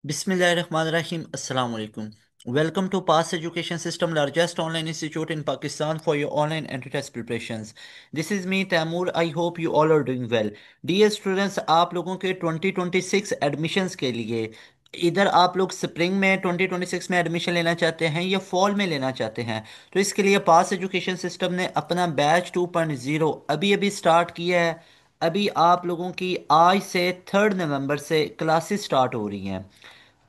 Bismillahirrahmanirrahim. Assalamu alaikum. Welcome to Pass Education System, largest online institute in Pakistan for your online entry test preparations. This is me, Taimur. I hope you all are doing well. Dear students, आप लोगों के 2026 admissions के लिए इधर आप लोग spring में 2026 में एडमिशन लेना चाहते हैं या फॉल में लेना चाहते हैं, तो इसके लिए पास एजुकेशन सिस्टम ने अपना बैच 2.0 अभी अभी स्टार्ट किया है। अभी आप लोगों की आज से 3 नवंबर से क्लासेस स्टार्ट हो रही हैं।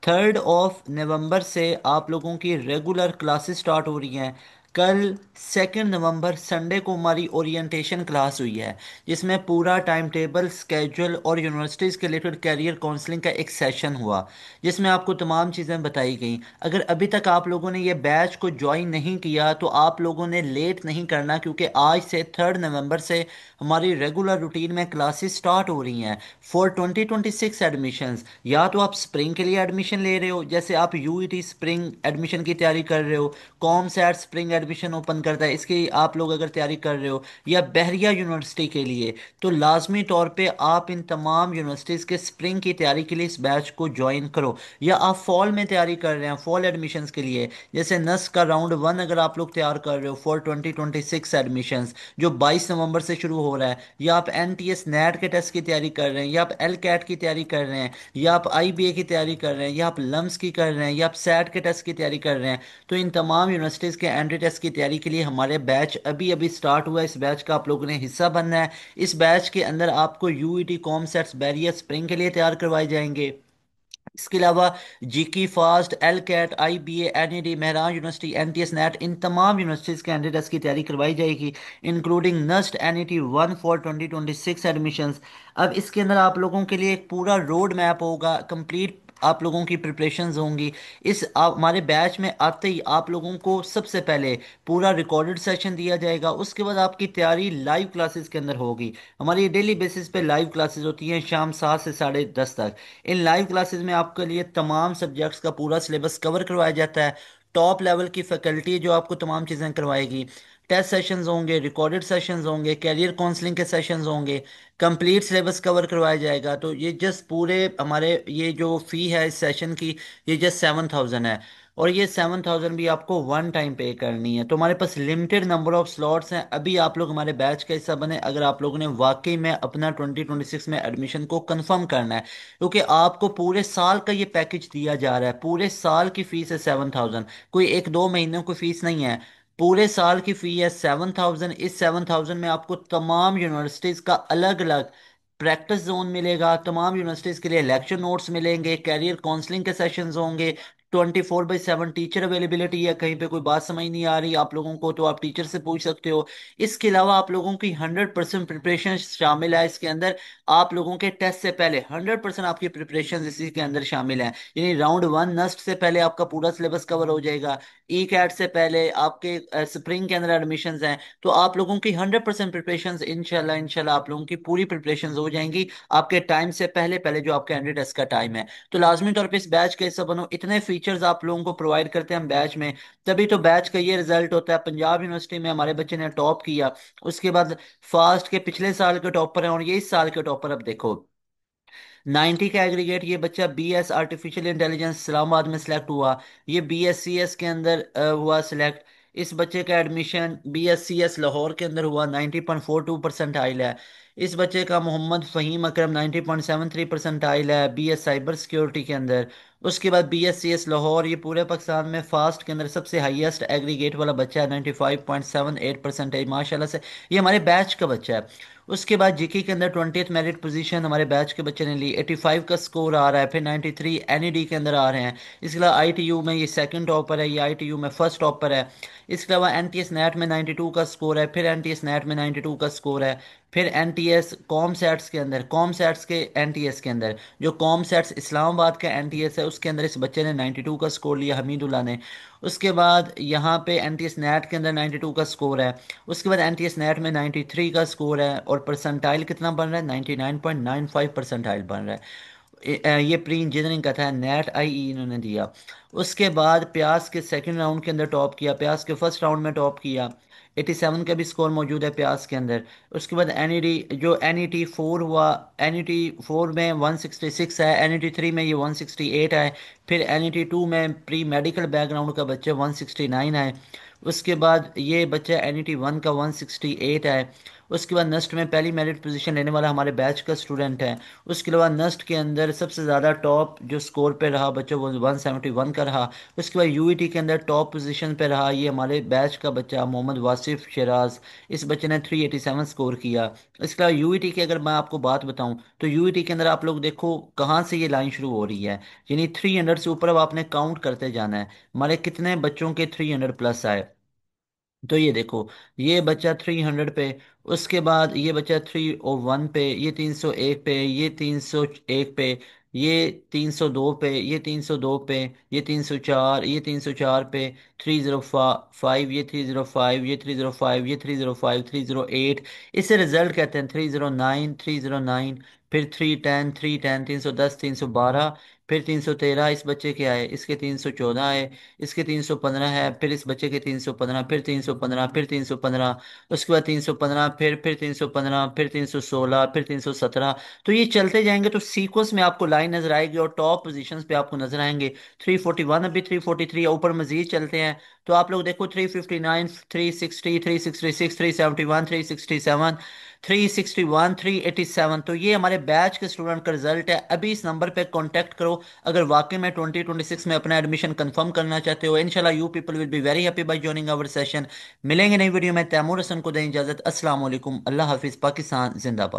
3 नवंबर से आप लोगों की रेगुलर क्लासेस स्टार्ट हो रही हैं। कल 2 नवंबर संडे को हमारी ओरिएंटेशन क्लास हुई है, जिसमें पूरा टाइम टेबल स्केजूल और यूनिवर्सिटीज़ के रिलेटेड कैरियर काउंसलिंग का एक सेशन हुआ, जिसमें आपको तमाम चीज़ें बताई गई। अगर अभी तक आप लोगों ने ये बैच को ज्वाइन नहीं किया तो आप लोगों ने लेट नहीं करना, क्योंकि आज से 3 नवंबर से हमारी रेगुलर रूटीन में क्लासेस स्टार्ट हो रही हैं फॉर 2026 एडमिशन्स। या तो आप स्प्रिंग के लिए एडमिशन ले रहे हो, जैसे आप यूईटी स्प्रिंग एडमिशन की तैयारी कर रहे हो, COMSATS spring admission open करता है, इसकी आप लोग अगर तैयारी कर रहे हो, या बहरिया यूनिवर्सिटी के लिए, तो लाजमी तौर पे आप इन तमाम यूनिवर्सिटीज़ के स्प्रिंग की तैयारी के लिए इस बैच को ज्वाइन करो। या आप फॉल में तैयारी कर रहे हैं, फॉल एडमिशन्स के लिए, जैसे नस का राउंड 1 अगर आप लोग तैयार कर रहे हो फॉर 2026 एडमिशन्स, जो 22 नवंबर से शुरू हो रहा है, या आप एनटीएस नेट के टेस्ट की तैयारी कर रहे हैं, या आप एल कैट की तैयारी कर रहे हैं, या आप आईबीए की तैयारी कर रहे हैं, या आप लम्स की कर रहे हैं, या आप सैट के टेस्ट की तैयारी कर रहे हैं, तो इन तमाम यूनिवर्सिटीज़ के एंट्री टेस्ट की तैयारी के लिए हमारे बैच अभी अभी स्टार्ट हुआ है। इस बैच का आप लोगों ने हिस्सा बनना है। इस बैच के अंदर आपको UET COMSATS Bahria spring के लिए तैयार करवाए जाएंगे। इसके अलावा GIKI FAST L CAT I B NED Mehran university NTS NET, इन तमाम यूनिवर्सिटीज़ के एंट्री टेस्ट की तैयारी करवाई जाएगी, including NUST NET 1 for 2026 admissions. अब इसके अंदर आप लोगों के लिए एक पूरा रोड मैप होगा, कंप्लीट आप लोगों की प्रिपरेशंस होंगी। हमारे बैच में आते ही आप लोगों को सबसे पहले पूरा रिकॉर्डेड सेशन दिया जाएगा। उसके बाद आपकी तैयारी लाइव क्लासेस के अंदर होगी। हमारी डेली बेसिस पे लाइव क्लासेस होती हैं शाम 7 से 10:30 तक। इन लाइव क्लासेस में आपके लिए तमाम सब्जेक्ट्स का पूरा सिलेबस कवर करवाया जाता है। टॉप लेवल की फैकल्टी जो आपको तमाम चीज़ें करवाएगी। टेस्ट सेशंस होंगे, रिकॉर्डेड सेशंस होंगे, कैरियर काउंसलिंग के सेशंस होंगे, कंप्लीट सिलेबस कवर करवाया जाएगा। तो ये जस्ट पूरे हमारे ये जो फ़ी है इस सेशन की, ये जस्ट 7,000 है। और ये 7,000 भी आपको वन टाइम पे करनी है। तो हमारे पास लिमिटेड नंबर ऑफ स्लॉट्स हैं। अभी आप लोग हमारे बैच का हिस्सा बने अगर आप लोगों ने वाकई में अपना 2026 में एडमिशन को कंफर्म करना है, क्योंकि आपको पूरे साल का ये पैकेज दिया जा रहा है। पूरे साल की फीस है 7,000, कोई 1-2 महीनों की फीस नहीं है। पूरे साल की फी है 7,000। इस 7,000 में आपको तमाम यूनिवर्सिटीज़ का अलग अलग प्रैक्टिस जोन मिलेगा, तमाम यूनिवर्सिटीज़ के लिए लेक्चर नोट्स मिलेंगे, कैरियर काउंसलिंग के सेशंस होंगे, 24/7 टीचर अवेलेबिलिटी है। कहीं पे कोई बात समझ नहीं आ रही आप लोगों को तो आप टीचर से पूछ सकते हो। इसके अलावा आप लोगों की 100% प्रिपरेशन शामिल है इसके अंदर। आप लोगों के टेस्ट से पहले 100% आपकी प्रिपरेशन इसी के अंदर शामिल है। यानी राउंड 1 नस्ट से पहले आपका पूरा सिलेबस कवर हो जाएगा। ई कैट से पहले आपके स्प्रिंग के अंदर एडमिशन हैं। तो आप लोगों की 100% प्रिपरेशन इंशाल्लाह इंशाल्लाह आप लोगों की पूरी प्रिपरेशन हो जाएंगी आपके टाइम से पहले पहले, जो आपके एंट्री टेस्ट का टाइम है। तो लाजमी तौर पे इस बैच के हिस्सा बनो। इतने फीचर्स आप लोगों को प्रोवाइड करते हैं हम बैच में, तभी तो बैच का ये रिजल्ट होता है। पंजाब यूनिवर्सिटी में हमारे बच्चे ने टॉप किया, उसके बाद फास्ट के पिछले साल के टॉपर हैं और ये इस साल के टॉपर। अब देखो 90 का एग्रीगेट ये बच्चा बीएस आर्टिफिशियल इंटेलिजेंस इस्लामाबाद में सिलेक्ट हुआ। ये बीएससीएस के अंदर हुआ सिलेक्ट। इस बच्चे का एडमिशन बीएससीएस लाहौर के अंदर हुआ, 90.42% आइल है। इस बच्चे का मोहम्मद फ़हीम अकरम 90.73% आइल है बीएस साइबर सिक्योरिटी के अंदर। उसके बाद बीएससीएस लाहौर, ये पूरे पाकिस्तान में फास्ट के अंदर सबसे हाईएस्ट एग्रीगेट वाला बच्चा है, 95.78% माशाल्लाह से। ये हमारे बैच का बच्चा है। उसके बाद जीके के अंदर 20th मेरिट पोजीशन हमारे बैच के बच्चे ने ली, 85 का स्कोर आ रहा है। फिर 93 एनईडी के अंदर आ रहे हैं। इसके अलावा आईटीयू में ये सेकंड टॉपर है, ये आईटीयू में फर्स्ट टॉपर है। इसके अलावा एनटीएस नेट में 92 का स्कोर है, फिर एनटीएस नेट में 92 का स्कोर है। फिर एनटीएस कॉम सेट्स के अंदर, कॉम सेट्स के एनटीएस के अंदर, जो कॉम सेट्स इस्लामाबाद का एनटीएस है उसके अंदर इस बच्चे ने 92 का स्कोर लिया, हमीदुल्लाह ने। उसके बाद यहाँ पे एनटीएस नेट के अंदर 92 का स्कोर है। उसके बाद एनटीएस नेट में 93 का स्कोर है और परसेंटाइल कितना बन रहा है, 99.95 परसेंटाइल बन रहा है। ये प्री इंजीनियरिंग का था, नेट आईई इन्होंने दिया। उसके बाद प्यास के सेकंड राउंड के अंदर टॉप किया, प्यास के फर्स्ट राउंड में टॉप किया। 87 का भी स्कोर मौजूद है प्यास के अंदर। उसके बाद एनईडी, जो एनईटी फोर हुआ, एनईटी फोर में 166 है, एनईटी थ्री में ये 168 है। फिर एनईटी टू में प्री मेडिकल बैकग्राउंड का बच्चा 169 है। उसके बाद ये बच्चा एनईटी वन का 168 है। उसके बाद नस्ट में पहली मेरिट पोजीशन लेने वाला हमारे बैच का स्टूडेंट है। उसके अलावा नस्ट के अंदर सबसे ज़्यादा टॉप जो स्कोर पे रहा बच्चा वो 171 का रहा। उसके बाद यूईटी के अंदर टॉप पोजीशन पे रहा ये हमारे बैच का बच्चा मोहम्मद वासिफ शराज। इस बच्चे ने 387 स्कोर किया। इसके अलावा यूईटी की अगर मैं आपको बात बताऊं तो यूईटी के अंदर आप लोग देखो कहाँ से ये लाइन शुरू हो रही है। यानी 300 से ऊपर अब आपने काउंट करते जाना है हमारे कितने बच्चों के 300 प्लस आए। तो ये देखो, ये बच्चा 300 पे, उसके बाद ये बच्चा 301 पे, ये 301 पे, ये 301 पे, ये 302 पे, ये 302 पे, ये 304, ये 304 पे, 305, ये 305, ये 305, ये 305, 308। इसे रिजल्ट कहते हैं 309, 309। फिर 310, 310, 310, 312। फिर 313 इस बच्चे के आए, इसके 314 आए, इसके 315 है, फिर इस बच्चे के 315, फिर 315, फिर 315। उसके बाद 315, फिर 315, फिर 316, फिर 317। तो ये चलते जाएंगे तो सीक्वेंस में आपको लाइन नजर आएगी और टॉप पोजीशंस पे आपको नजर आएंगे। 341, अभी 343 ऊपर मजीद चलते हैं तो आप लोग देखो 359, 360, 366, 371, 367, 361, 387। तो ये हमारे बैच के स्टूडेंट का रिजल्ट है। अभी इस नंबर पे कांटेक्ट करो अगर वाकई में 2026 में अपना एडमिशन कंफर्म करना चाहते हो। इंशाल्लाह you people will be very happy by joining our session. मिलेंगे नई वीडियो में। तैमूर हसन को दें इजाजत। अस्सलाम वालेकुम, अल्लाह हाफिज, पाकिस्तान जिंदाबाद।